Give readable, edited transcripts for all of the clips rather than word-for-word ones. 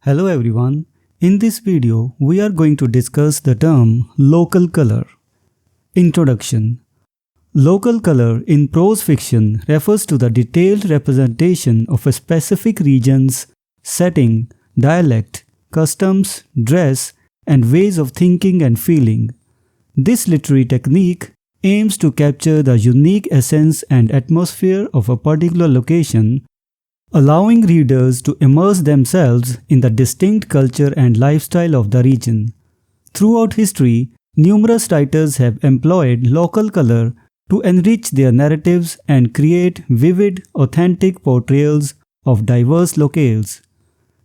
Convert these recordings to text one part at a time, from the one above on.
Hello everyone. In this video, we are going to discuss the term local color. Introduction. Local color in prose fiction refers to the detailed representation of a specific region's setting, dialect, customs, dress, and ways of thinking and feeling. This literary technique aims to capture the unique essence and atmosphere of a particular location, allowing readers to immerse themselves in the distinct culture and lifestyle of the region. Throughout history, numerous writers have employed local color to enrich their narratives and create vivid, authentic portrayals of diverse locales.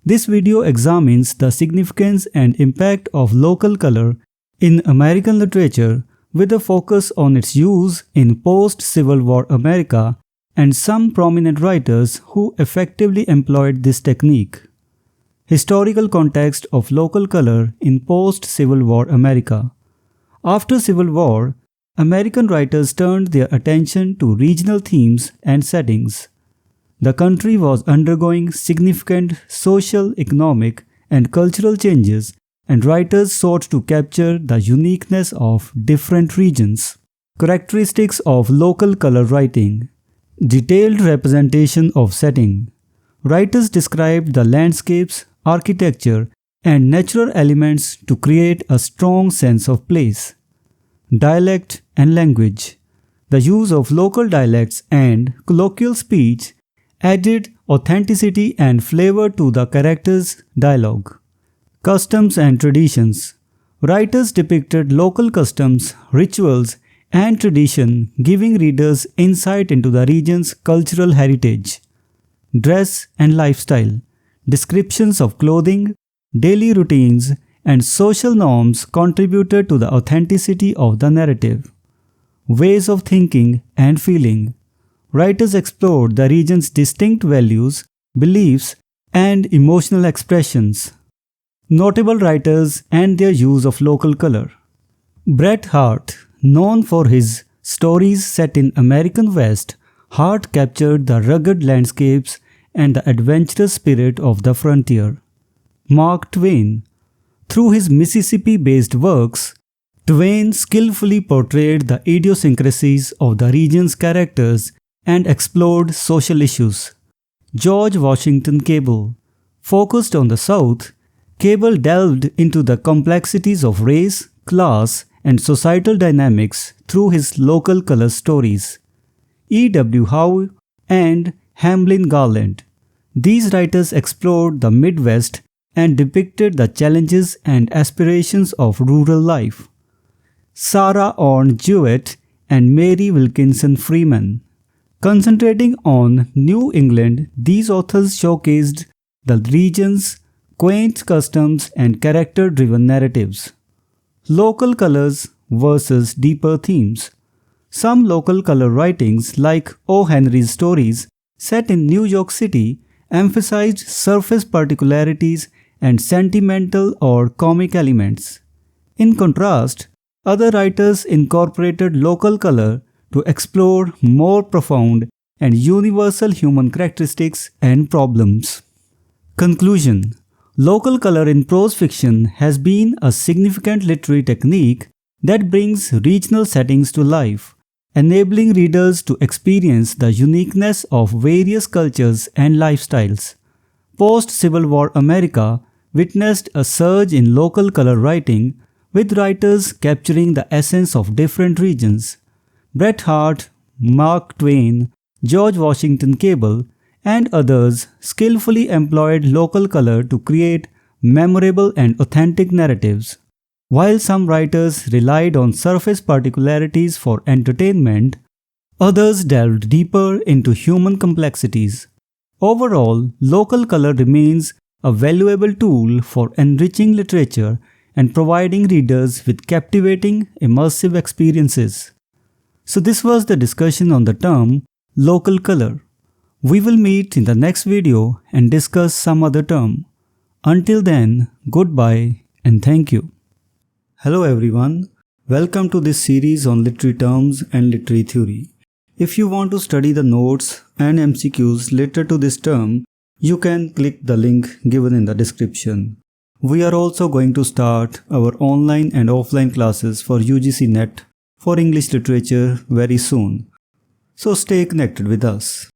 This video examines the significance and impact of local color in American literature with a focus on its use in post-Civil War America and some prominent writers who effectively employed this technique. Historical context of local color in post-Civil War America. After Civil War, American writers turned their attention to regional themes and settings. The country was undergoing significant social, economic, and cultural changes, and writers sought to capture the uniqueness of different regions. Characteristics of local color writing. Detailed representation of setting. Writers described the landscapes, architecture, and natural elements to create a strong sense of place. Dialect and language. The use of local dialects and colloquial speech added authenticity and flavor to the characters' dialogue. Customs and traditions. Writers depicted local customs, rituals, and tradition, giving readers insight into the region's cultural heritage. Dress and lifestyle. Descriptions of clothing, daily routines, and social norms contributed to the authenticity of the narrative. Ways of thinking and feeling. Writers explored the region's distinct values, beliefs, and emotional expressions. Notable writers and their use of local color. Bret Harte. Known for his stories set in American West, Harte captured the rugged landscapes and the adventurous spirit of the frontier. Mark Twain. Through his Mississippi-based works, Twain skillfully portrayed the idiosyncrasies of the region's characters and explored social issues. George Washington Cable. Focused on the South, Cable delved into the complexities of race, class, and societal dynamics through his local color stories. E.W. Howe and Hamlin Garland. These writers explored the Midwest and depicted the challenges and aspirations of rural life. Sarah Orne Jewett and Mary Wilkinson Freeman. Concentrating on New England, these authors showcased the region's quaint customs and character-driven narratives. Local colors versus deeper themes. Some local color writings, like O. Henry's stories, set in New York City, emphasized surface particularities and sentimental or comic elements. In contrast, other writers incorporated local color to explore more profound and universal human characteristics and problems. Conclusion. Local color in prose fiction has been a significant literary technique that brings regional settings to life, enabling readers to experience the uniqueness of various cultures and lifestyles. Post-Civil War America witnessed a surge in local color writing, with writers capturing the essence of different regions. Bret Harte, Mark Twain, George Washington Cable, and others skillfully employed local color to create memorable and authentic narratives. While some writers relied on surface particularities for entertainment, others delved deeper into human complexities. Overall, local color remains a valuable tool for enriching literature and providing readers with captivating, immersive experiences. So this was the discussion on the term local color. We will meet in the next video and discuss some other term. Until then, goodbye and thank you. Hello everyone, welcome to this series on literary terms and literary theory. If you want to study the notes and MCQs related to this term, You can click the link given in the description. We are also going to start our online and offline classes for UGC NET for English literature very soon. So stay connected with us.